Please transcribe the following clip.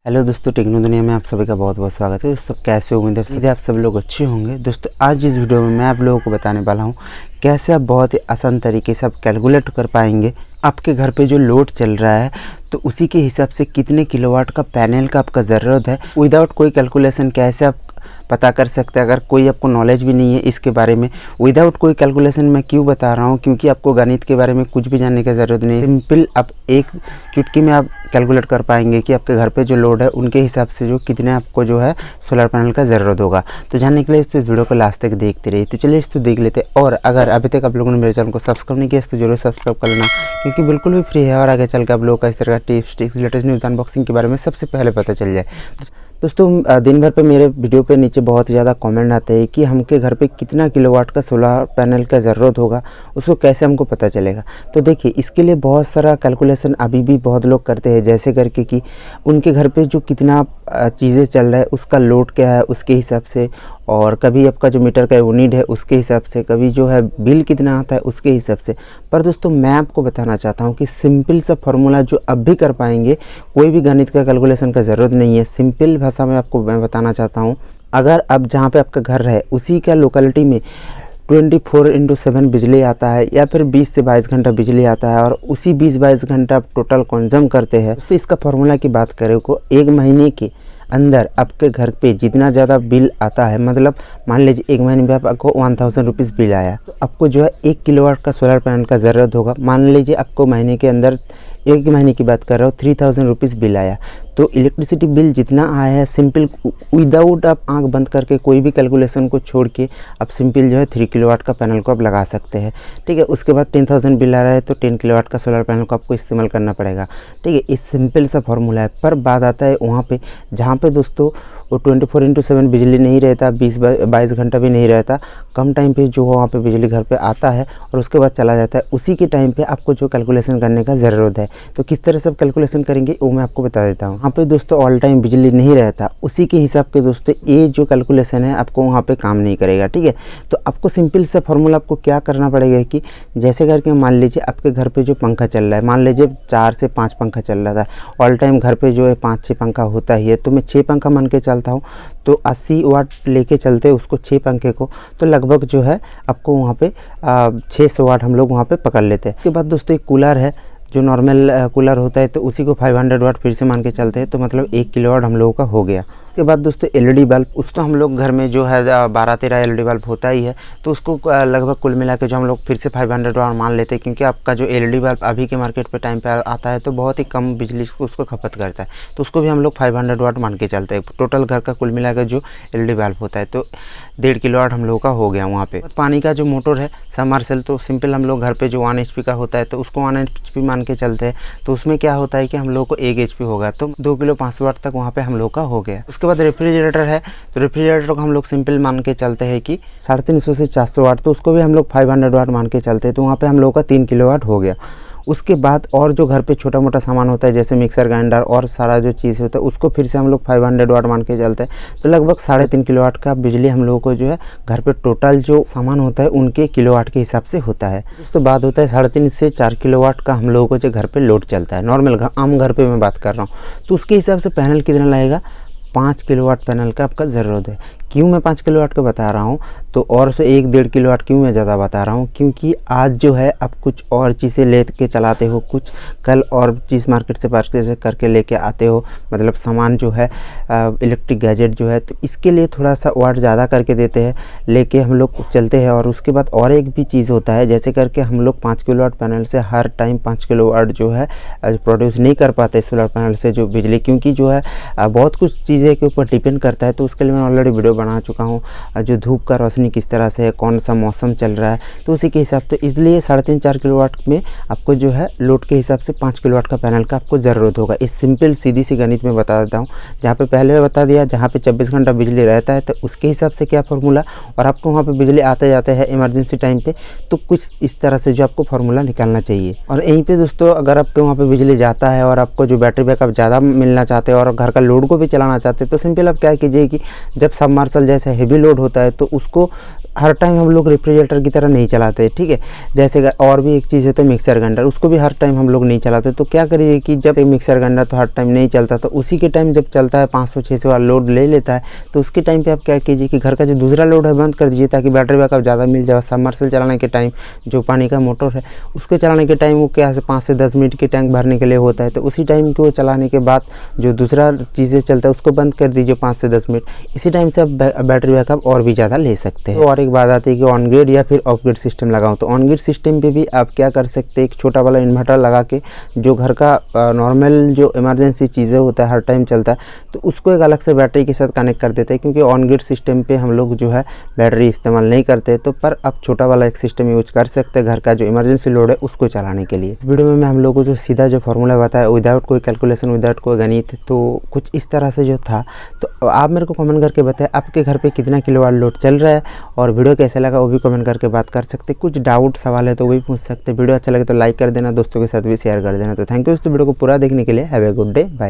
Hello दोस्तों, techno दुनिया में आप सभी का बहुत बहुत स्वागत है। दोस्तों कैसे हो? उम्मीद है आप सब लोग अच्छे होंगे। दोस्तों आज इस वीडियो में मैं आप लोगों को बताने वाला हूं कैसे आप बहुत ही आसान तरीके से आप कैलकुलेट कर पाएंगे आपके घर पे जो लोड चल रहा है तो उसी के हिसाब से कितने किलोवाट का पैनल का आपका ज़रूरत है। विदाउट कोई कैलकुलेशन कैसे आप पता कर सकते हैं। अगर कोई आपको नॉलेज भी नहीं है इसके बारे में, विदाउट कोई कैलकुलेशन मैं क्यों बता रहा हूँ, क्योंकि आपको गणित के बारे में कुछ भी जानने की ज़रूरत नहीं है। सिंपल आप एक चुटकी में आप कैलकुलेट कर पाएंगे कि आपके घर पे जो लोड है उनके हिसाब से जो कितने आपको जो है सोलर पैनल का ज़रूरत होगा। तो जानने के लिए इस वीडियो को लास्ट तक देखते रहिए। तो चलिए इसको देख लेते हैं। और अगर अभी तक आप लोगों ने मेरे चैनल को सब्सक्राइब नहीं किया तो जरूर सब्सक्राइब कर लेना, क्योंकि बिल्कुल भी फ्री है और आगे चल के आप लोगों का इस तरह का tips tricks latest news unboxing के बारे में सबसे पहले पता चल जाए। दोस्तों दिन भर पे मेरे वीडियो पे नीचे बहुत ज़्यादा कमेंट आते हैं कि हमके घर पे कितना किलोवाट का सोलर पैनल का ज़रूरत होगा, उसको कैसे हमको पता चलेगा। तो देखिए इसके लिए बहुत सारा कैलकुलेशन अभी भी बहुत लोग करते हैं, जैसे करके कि उनके घर पे जो कितना चीज़ें चल रहा है उसका लोड क्या है उसके हिसाब से, और कभी आपका जो मीटर का यूनिट है उसके हिसाब से, कभी जो है बिल कितना आता है उसके हिसाब से। पर दोस्तों मैं आपको बताना चाहता हूँ कि सिंपल सा फॉर्मूला जो अब भी कर पाएंगे, कोई भी गणित का कैलकुलेशन का ज़रूरत नहीं है। सिंपल भाषा में आपको मैं बताना चाहता हूँ, अगर अब जहाँ पे आपका घर है उसी का लोकेलिटी में 24/7 बिजली आता है या फिर 20 से 22 घंटा बिजली आता है और उसी 20-22 घंटा आप टोटल कंज्यूम करते हैं, तो इसका फॉर्मूला की बात करें को एक महीने के अंदर आपके घर पे जितना ज़्यादा बिल आता है, मतलब मान लीजिए एक महीने में आपको 1000 रुपीज़ बिल आया, तो आपको जो है 1 किलोवाट का सोलर पैनल का ज़रूरत होगा। मान लीजिए आपको महीने के अंदर, एक महीने की बात कर रहा हूँ, 3000 रुपीज़ बिल आया, तो इलेक्ट्रिसिटी बिल जितना आया है सिंपल विदाउट आप आंख बंद करके कोई भी कैलकुलेशन को छोड़ के आप सिंपल जो है 3 किलोवाट का पैनल को आप लगा सकते हैं। ठीक है, उसके बाद 10,000 बिल आ रहा है तो 10 किलोवाट का सोलर पैनल को आपको इस्तेमाल करना पड़ेगा। ठीक है, इस सिंपल सा फॉर्मूला है। पर बात आता है वहाँ पे जहाँ पे दोस्तों वो 24/7 बिजली नहीं रहता, 20-22 घंटा भी नहीं रहता, कम टाइम पे जो वहाँ पे बिजली घर पे आता है और उसके बाद चला जाता है, उसी के टाइम पे आपको जो कैलकुलेशन करने का ज़रूरत है। तो किस तरह से आप कैलकुलेशन करेंगे वो मैं आपको बता देता हूँ। वहाँ पे दोस्तों ऑल टाइम बिजली नहीं रहता, उसी के हिसाब के दोस्तों ये जो कैलकुलेशन है आपको वहाँ पे काम नहीं करेगा। ठीक है, तो आपको सिंपल सा फॉर्मूला आपको क्या करना पड़ेगा कि जैसे करके मान लीजिए आपके घर पे जो पंखा चल रहा है, मान लीजिए 4 से 5 पंखा चल रहा था, ऑल टाइम घर पे जो है 5-6 पंखा होता ही है, तो मैं 6 पंखा मान के चलता हूँ, तो 80 वाट लेके चलते हैं उसको 6 पंखे को, तो लगभग जो है आपको वहाँ पे 600 वाट हम लोग वहाँ पे पकड़ लेते हैं। उसके बाद दोस्तों एक कूलर है, जो नॉर्मल कूलर होता है, तो उसी को 500 वाट फिर से मान के चलते हैं, तो मतलब 1 किलोवाट हम लोगों का हो गया। उसके बाद दोस्तों एलईडी बल्ब, उसको हम लोग घर में जो है 12-13 एलईडी बल्ब होता ही है, तो उसको लगभग कुल मिला के जो हम लोग फिर से 500 वाट मान लेते हैं, क्योंकि आपका जो एलईडी बल्ब अभी के मार्केट पे टाइम पे आता है तो बहुत ही कम बिजली उसको खपत करता है, तो उसको भी हम लोग 500 वाट मान के चलते हैं। टोटल घर का कुल मिला के जो एलईडी बल्ब होता है तो 1.5 किलोवाट हम लोगों का हो गया। वहाँ पे पानी का जो मोटर है सबमर्सिबल, तो सिंपल हम लोग घर पे जो 1 HP का होता है तो उसको 1 HP मान के चलते हैं, तो उसमें क्या होता है कि हम लोग को 1 HP होगा, तो 2 किलो 500 वाट तक वहाँ पे हम लोग का हो गया। उसके बाद रेफ्रिजरेटर है, तो रेफ्रिजरेटर को हम लोग सिंपल मान के चलते हैं कि 350 से 400 वाट, तो उसको भी हम लोग 500 वाट मान के चलते हैं, तो वहाँ पे हम लोग का 3 किलोवाट हो गया। उसके बाद और जो घर पे छोटा मोटा सामान होता है जैसे मिक्सर ग्राइंडर और सारा जो चीज़ होता है उसको फिर से हम लोग 500 वाट मान के चलते हैं, तो लगभग 3.5 किलोवाट का बिजली हम लोगों को जो है घर पे टोटल जो सामान होता है उनके किलोवाट के हिसाब से होता है। उसके बाद होता है 3.5 से 4 किलोवाट का हम लोगों को जो घर पे लोड चलता है, नॉर्मल आम घर पे मैं बात कर रहा हूँ, तो उसके हिसाब से पैनल कितना लगेगा, 5 किलोवाट पैनल का आपका ज़रूरत है। क्यों मैं 5 किलोवाट का बता रहा हूँ, तो और से 1-1.5 किलोवाट क्यों मैं ज़्यादा बता रहा हूँ, क्योंकि आज जो है आप कुछ और चीज़ें ले के चलाते हो, कुछ कल और चीज़ मार्केट से परचेज करके लेके आते हो, मतलब सामान जो है इलेक्ट्रिक गैजेट जो है, तो इसके लिए थोड़ा सा वाट ज़्यादा करके देते हैं, लेके हम लोग चलते हैं। और उसके बाद और एक भी चीज़ होता है, जैसे करके हम लोग 5 किलोवाट पैनल से हर टाइम 5 किलोवाट जो है प्रोड्यूस नहीं कर पाते सोलर पैनल से जो बिजली, क्योंकि जो है बहुत कुछ चीज़ें के ऊपर डिपेंड करता है, तो उसके लिए मैं ऑलरेडी वीडियो बना चुका हूँ, जो धूप का रोशनी किस तरह से है, कौन सा मौसम चल रहा है, तो उसी के हिसाब से, इसलिए 3.5-4 किलोवाट में आपको जो है लोड के हिसाब से 5 किलोवाट का पैनल का आपको ज़रूरत होगा। इस सिंपल सीधी सी गणित में बता देता हूँ, जहाँ पे पहले बता दिया, जहाँ पे 24 घंटा बिजली रहता है तो उसके हिसाब से क्या फार्मूला, और आपको वहाँ पे बिजली आते जाते हैं इमरजेंसी टाइम पे, तो कुछ इस तरह से जो आपको फार्मूला निकालना चाहिए। और यहीं पे दोस्तों अगर आपके वहाँ पे बिजली जाता है और आपको जो बैटरी बैकअप ज़्यादा मिलना चाहते हैं और घर का लोड को भी चलाना चाहते हैं, तो सिंपल आप क्या कीजिए कि जब सबमर्सिबल जैसे हेवी लोड होता है तो उसको हर टाइम हम लोग रेफ्रिजरेटर की तरह नहीं चलाते, ठीक है। जैसे और भी एक चीज़ है तो मिक्सर ग्राइंडर, उसको भी हर टाइम हम लोग नहीं चलाते। तो क्या करिए कि जब मिक्सर ग्राइंडर तो हर टाइम नहीं चलता, तो उसी के टाइम जब चलता है 500-600 वाला लोड ले लेता है, तो उसके टाइम पे आप क्या कीजिए कि घर का जो दूसरा लोड है बंद कर दीजिए, ताकि बैटरी बैकअप ज़्यादा मिल जाए। सबमर्सिबल चलाने के टाइम जो पानी का मोटर है उसको चलाने के टाइम वो क्या है 5 से 10 मिनट के टैंक भरने के लिए होता है, तो उसी टाइम को चलाने के बाद जो दूसरा चीज़ें चलता है उसको बंद कर दीजिए 5 से 10 मिनट। इसी टाइम से आप बैटरी बैकअप और भी ज़्यादा ले सकते हैं। तो और एक बात आती है कि ऑन ग्रिड या फिर ऑफ ग्रिड सिस्टम लगाऊं, तो ऑन ग्रिड सिस्टम पे भी आप क्या कर सकते हैं, एक छोटा वाला इन्वर्टर लगा के जो घर का नॉर्मल जो इमरजेंसी चीज़ें होता है हर टाइम चलता है, तो उसको एक अलग से बैटरी के साथ कनेक्ट कर देते हैं। क्योंकि ऑन ग्रिड सिस्टम पे हम लोग जो है बैटरी इस्तेमाल नहीं करते, तो पर आप छोटा वाला एक सिस्टम यूज कर सकते हैं घर का जो इमरजेंसी लोड है उसको चलाने के लिए। इस वीडियो में मैं हम लोग को जो सीधा जो फॉर्मूला बताया विदाउट कोई कैलकुलेशन, विदाउट कोई गणित, तो कुछ इस तरह से जो था। तो आप मेरे को कमेंट करके बताएं आपके घर पे कितना किलोवाट लोड चल रहा है, और वीडियो कैसा लगा वो भी कमेंट करके बात कर सकते। कुछ डाउट सवाल है तो वो भी पूछ सकते। वीडियो अच्छा लगे तो लाइक कर देना, दोस्तों के साथ भी शेयर कर देना। तो थैंक यू दोस्तों वीडियो को पूरा देखने के लिए। Have a good day, bye.